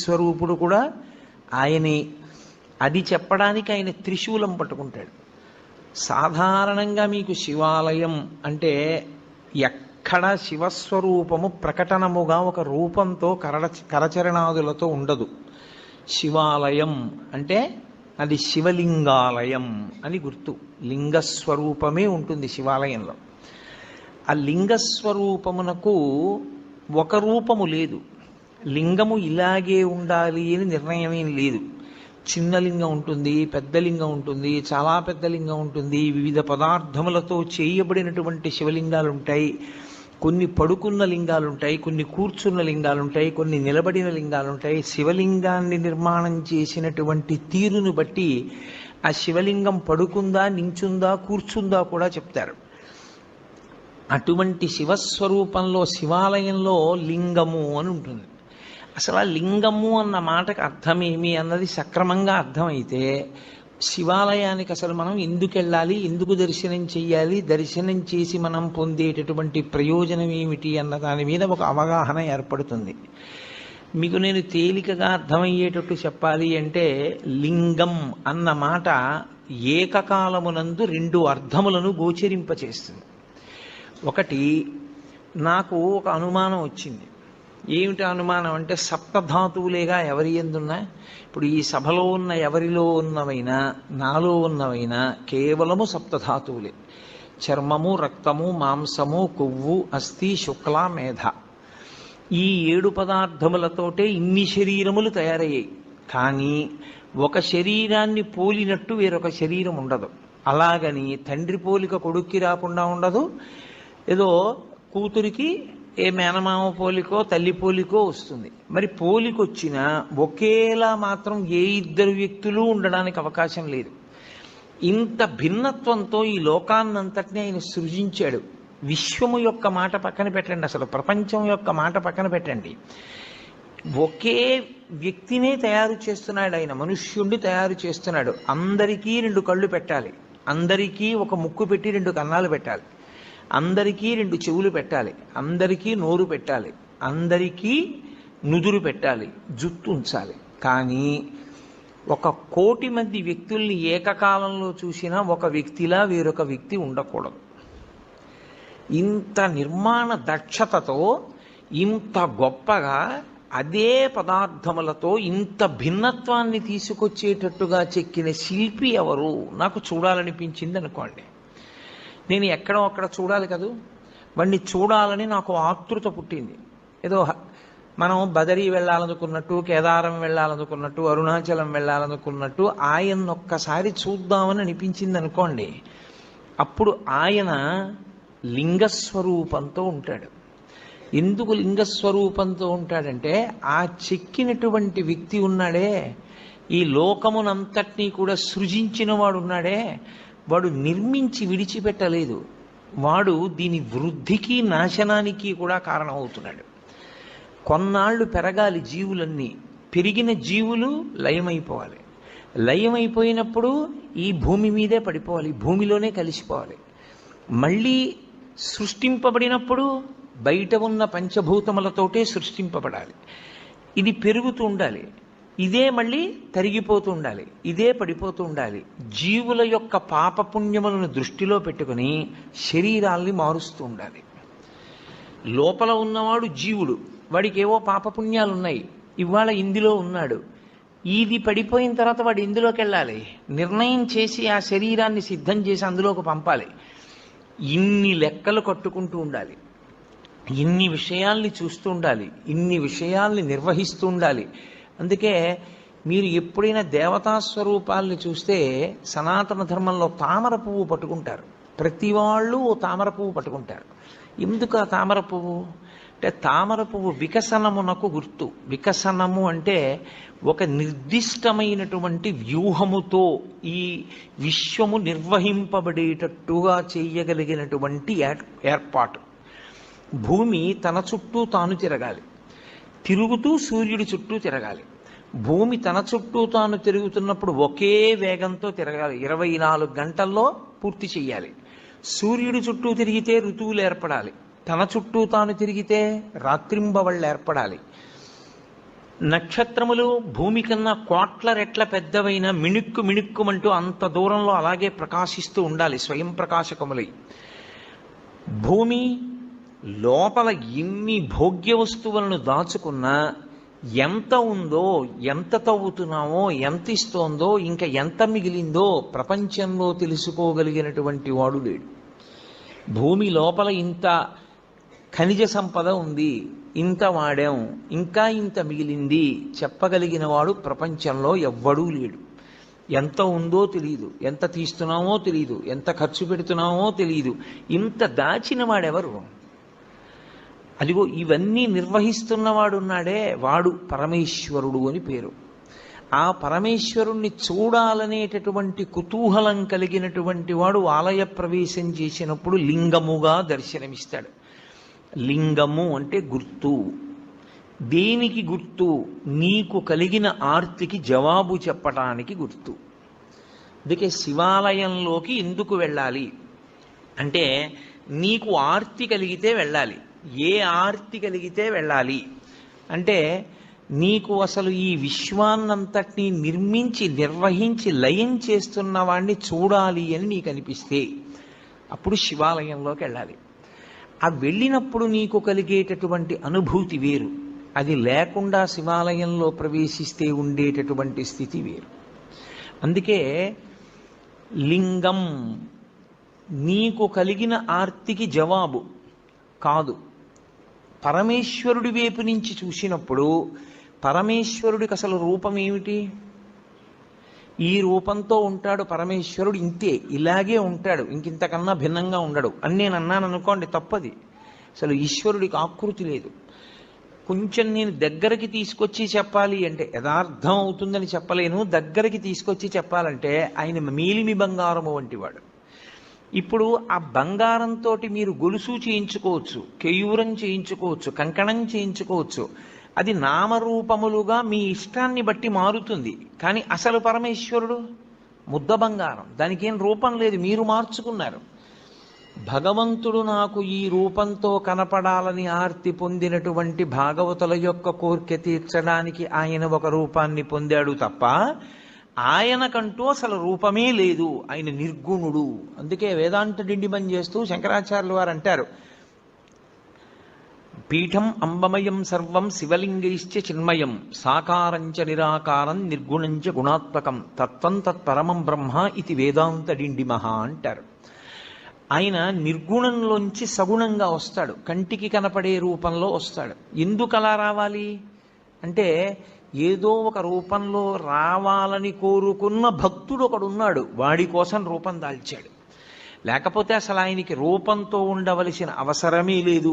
స్వరూపుడు కూడా ఆయనే. అది చెప్పడానికి ఆయన త్రిశూలం పట్టుకుంటాడు. సాధారణంగా మీకు శివాలయం అంటే ఎక్కడ శివస్వరూపము ప్రకటనముగా ఒక రూపంతో కరచరణాదులతో ఉండదు. శివాలయం అంటే అది శివలింగాలయం అని గుర్తు. లింగస్వరూపమే ఉంటుంది శివాలయంలో. ఆ లింగస్వరూపమునకు ఒక రూపము లేదు. లింగము ఇలాగే ఉండాలి అని నిర్ణయం లేదు. చిన్న లింగం ఉంటుంది, పెద్ద లింగం ఉంటుంది, చాలా పెద్ద లింగం ఉంటుంది, వివిధ పదార్థములతో చేయబడినటువంటి శివలింగాలు ఉంటాయి. కొన్ని పడుకున్న లింగాలు ఉంటాయి, కొన్ని కూర్చున్న లింగాలు ఉంటాయి, కొన్ని నిలబడిన లింగాలు ఉంటాయి. శివలింగాన్ని నిర్మాణం చేసినటువంటి తీరును బట్టి ఆ శివలింగం పడుకుందా, నించుందా, కూర్చుందా కూడా చెప్తారు. అటువంటి శివస్వరూపంలో శివాలయంలో లింగము అని ఉంటుంది. అసలు ఆ లింగము అన్న మాటకు అర్థమేమి అన్నది సక్రమంగా అర్థమైతే శివాలయానికి అసలు మనం ఎందుకు వెళ్ళాలి, ఎందుకు దర్శనం చెయ్యాలి, దర్శనం చేసి మనం పొందేటటువంటి ప్రయోజనం ఏమిటి అన్న దాని మీద ఒక అవగాహన ఏర్పడుతుంది. మీకు నేను తేలికగా అర్థమయ్యేటట్టు చెప్పాలి అంటే, లింగం అన్న మాట ఏకకాలమునందు రెండు అర్థములను గోచరింపచేస్తుంది. ఒకటి, నాకు ఒక అనుమానం వచ్చింది. ఏమిటి అనుమానం అంటే, సప్తధాతువులేగా ఎవరి ఎందున్నా, ఇప్పుడు ఈ సభలో ఉన్న ఎవరిలో ఉన్నవైనా నాలో ఉన్నవైనా కేవలము సప్తధాతువులే. చర్మము, రక్తము, మాంసము, కొవ్వు, అస్థి, శుక్ల, మేధ, ఈ 7 పదార్థములతోటే ఇన్ని శరీరములు తయారయ్యాయి. కానీ ఒక శరీరాన్ని పోలినట్టు వేరొక శరీరం ఉండదు. అలాగని తండ్రి పోలిక కొడుక్కి రాకుండా ఉండదు, ఏదో కూతురికి ఏ మేనమామ పోలికో తల్లి పోలికో వస్తుంది. మరి పోలికొచ్చినా ఒకేలా మాత్రం ఏ ఇద్దరు వ్యక్తులు ఉండడానికి అవకాశం లేదు. ఇంత భిన్నత్వంతో ఈ లోకాన్నంతటినీ ఆయన సృజించాడు. విశ్వము యొక్క మాట పక్కన పెట్టండి, అసలు ప్రపంచం యొక్క మాట పక్కన పెట్టండి, ఒకే వ్యక్తినే తయారు చేస్తున్నాడు ఆయన. మనుష్యుణ్ణి తయారు చేస్తున్నాడు. అందరికీ 2 కళ్ళు పెట్టాలి, అందరికీ ఒక ముక్కు పెట్టి 2 కన్నాలు పెట్టాలి, అందరికీ 2 చెవులు పెట్టాలి, అందరికీ నోరు పెట్టాలి, అందరికీ నుదురు పెట్టాలి, జుట్టు ఉంచాలి. కానీ 1,00,00,000 మంది వ్యక్తుల్ని ఏకకాలంలో చూసినా ఒక వ్యక్తిలా వేరొక వ్యక్తి ఉండకూడదు. ఇంత నిర్మాణ దక్షతతో, ఇంత గొప్పగా అదే పదార్థములతో ఇంత భిన్నత్వాన్ని తీసుకొచ్చేటట్టుగా చెక్కిన శిల్పి ఎవరు నాకు చూడాలనిపించింది అనుకోండి. నేను ఎక్కడో అక్కడ చూడాలి కదూ, వాడిని చూడాలని నాకు ఆతృత పుట్టింది. ఏదో మనం బదరీ వెళ్ళాలనుకున్నట్టు, కేదారం వెళ్ళాలనుకున్నట్టు, అరుణాచలం వెళ్ళాలనుకున్నట్టు ఆయన ఒక్కసారి చూద్దామని అనిపించింది అనుకోండి. అప్పుడు ఆయన లింగస్వరూపంతో ఉంటాడు. ఎందుకు లింగస్వరూపంతో ఉంటాడంటే, ఆ చెక్కినటువంటి వ్యక్తి ఉన్నాడే, ఈ లోకమునంతటినీ కూడా సృజించిన వాడు ఉన్నాడే, వాడు నిర్మించి విడిచిపెట్టలేదు. వాడు దీని వృద్ధికి నాశనానికి కూడా కారణమవుతున్నాడు. కొన్నాళ్ళు పెరగాలి జీవులన్నీ, పెరిగిన జీవులు లయమైపోవాలి. లయమైపోయినప్పుడు ఈ భూమి మీదే పడిపోవాలి, భూమిలోనే కలిసిపోవాలి. మళ్ళీ సృష్టింపబడినప్పుడు బయట ఉన్న పంచభూతములతోటే సృష్టింపబడాలి. ఇది పెరుగుతూ ఉండాలి, ఇదే మళ్ళీ తరిగిపోతూ ఉండాలి, ఇదే పడిపోతూ ఉండాలి. జీవుల యొక్క పాపపుణ్యములను దృష్టిలో పెట్టుకుని శరీరాల్ని మారుస్తూ ఉండాలి. లోపల ఉన్నవాడు జీవుడు, వాడికి ఏవో పాపపుణ్యాలు ఉన్నాయి, ఇవాళ ఇందులో ఉన్నాడు. ఇది పడిపోయిన తర్వాత వాడు ఇందులోకి వెళ్ళాలి, నిర్ణయం చేసి ఆ శరీరాన్ని సిద్ధం చేసి అందులోకి పంపాలి. ఇన్ని లెక్కలు కట్టుకుంటూ ఉండాలి, ఇన్ని విషయాల్ని చూస్తూ ఉండాలి, ఇన్ని విషయాల్ని నిర్వహిస్తూ ఉండాలి. అందుకే మీరు ఎప్పుడైనా దేవతా స్వరూపాల్ని చూస్తే సనాతన ధర్మంలో తామర పువ్వు పట్టుకుంటారు. ప్రతి వాళ్ళు ఓ తామర పువ్వు పట్టుకుంటారు. ఎందుకు ఆ తామర పువ్వు అంటే, తామర పువ్వు వికసనమునకు గుర్తు. వికసనము అంటే ఒక నిర్దిష్టమైనటువంటి వ్యూహముతో ఈ విశ్వము నిర్వహింపబడేటట్టుగా చేయగలిగినటువంటి ఏర్పాటు. భూమి తన చుట్టూ తాను తిరగాలి, తిరుగుతూ సూర్యుడి చుట్టూ తిరగాలి. భూమి తన చుట్టూ తాను తిరుగుతున్నప్పుడు ఒకే వేగంతో తిరగాలి, 24 గంటల్లో పూర్తి చెయ్యాలి. సూర్యుడి చుట్టూ తిరిగితే ఋతువులు ఏర్పడాలి, తన చుట్టూ తాను తిరిగితే రాత్రింబవళ్ళు ఏర్పడాలి. నక్షత్రములు భూమి కన్నా కోట్ల రెట్ల పెద్దవైన మిణుక్కు మిణుక్కుమంటూ అంత దూరంలో అలాగే ప్రకాశిస్తూ ఉండాలి, స్వయం ప్రకాశకములై. భూమి లోపల ఎన్ని భోగ్య వస్తువులను దాచుకున్నా ఎంత ఉందో, ఎంత తవ్వుతున్నామో, ఎంత ఇస్తోందో, ఇంకా ఎంత మిగిలిందో ప్రపంచంలో తెలుసుకోగలిగినటువంటి వాడు లేడు. భూమి లోపల ఇంత ఖనిజ సంపద ఉంది, ఇంత వాడాం, ఇంకా ఇంత మిగిలింది చెప్పగలిగిన వాడు ప్రపంచంలో ఎవ్వడూ లేడు. ఎంత ఉందో తెలియదు, ఎంత తీస్తున్నామో తెలియదు, ఎంత ఖర్చు పెడుతున్నామో తెలియదు. ఇంత దాచిన వాడెవరు? అదిగో ఇవన్నీ నిర్వహిస్తున్నవాడున్నాడే, వాడు పరమేశ్వరుడు అని పేరు. ఆ పరమేశ్వరుణ్ణి చూడాలనేటటువంటి కుతూహలం కలిగినటువంటి వాడు ఆలయ ప్రవేశం చేసినప్పుడు లింగముగా దర్శనమిస్తాడు. లింగము అంటే గుర్తు. దేనికి గుర్తు? నీకు కలిగిన ఆర్తికి జవాబు చెప్పటానికి గుర్తు. అందుకే శివాలయంలోకి ఎందుకు వెళ్ళాలి అంటే, నీకు ఆర్తి కలిగితే వెళ్ళాలి. ఏ ఆర్తి కలిగితే వెళ్ళాలి అంటే, నీకు అసలు ఈ విశ్వాన్నంతటినీ నిర్మించి నిర్వహించి లయం చేస్తున్న వాడిని చూడాలి అని నీకు అనిపిస్తే అప్పుడు శివాలయంలోకి వెళ్ళాలి. ఆ వెళ్ళినప్పుడు నీకు కలిగేటటువంటి అనుభూతి వేరు, అది లేకుండా శివాలయంలో ప్రవేశిస్తే ఉండేటటువంటి స్థితి వేరు. అందుకే లింగం నీకు కలిగిన ఆర్తికి జవాబు కాదు. పరమేశ్వరుడి వైపు నుంచి చూసినప్పుడు పరమేశ్వరుడికి అసలు రూపం ఏమిటి? ఈ రూపంతో ఉంటాడు పరమేశ్వరుడు, ఇంతే, ఇలాగే ఉంటాడు, ఇంకింతకన్నా భిన్నంగా ఉండడు అని నేను అన్నాను అనుకోండి, తప్పది. అసలు ఈశ్వరుడికి ఆకృతి లేదు. కొంచెం నేను దగ్గరికి తీసుకొచ్చి చెప్పాలి అంటే, యథార్థం అవుతుందని చెప్పలేను, దగ్గరికి తీసుకొచ్చి చెప్పాలంటే ఆయన మేలిమి బంగారము వంటివాడు. ఇప్పుడు ఆ బంగారంతో మీరు గొలుసు చేయించుకోవచ్చు, కేయూరం చేయించుకోవచ్చు, కంకణం చేయించుకోవచ్చు. అది నామరూపములుగా మీ ఇష్టాన్ని బట్టి మారుతుంది. కానీ అసలు పరమేశ్వరుడు ముద్ద బంగారం, దానికి ఏం రూపం లేదు, మీరు మార్చుకున్నారు. భగవంతుడు నాకు ఈ రూపంతో కనపడాలని ఆర్తి పొందినటువంటి భాగవతుల యొక్క కోరిక తీర్చడానికి ఆయన ఒక రూపాన్ని పొందాడు తప్ప ఆయనకంటూ అసలు రూపమే లేదు. ఆయన నిర్గుణుడు. అందుకే వేదాంత డిండిమం చేస్తూ శంకరాచార్యులు వారు అంటారు, పీఠం అంబమయం సర్వం శివలింగైశ్చ చిన్మయం సాకారంచ నిరాకారం నిర్గుణంచ గుణాత్మకం తత్వం తత్పరమం బ్రహ్మ ఇది వేదాంత డిండిమహ అంటారు. ఆయన నిర్గుణంలోంచి సగుణంగా వస్తాడు, కంటికి కనపడే రూపంలో వస్తాడు. ఎందుకు అలా రావాలి అంటే, ఏదో ఒక రూపంలో రావాలని కోరుకున్న భక్తుడు ఒకడున్నాడు, వాడి కోసం రూపం దాల్చాడు. లేకపోతే అసలు ఆయనకి రూపంతో ఉండవలసిన అవసరమే లేదు.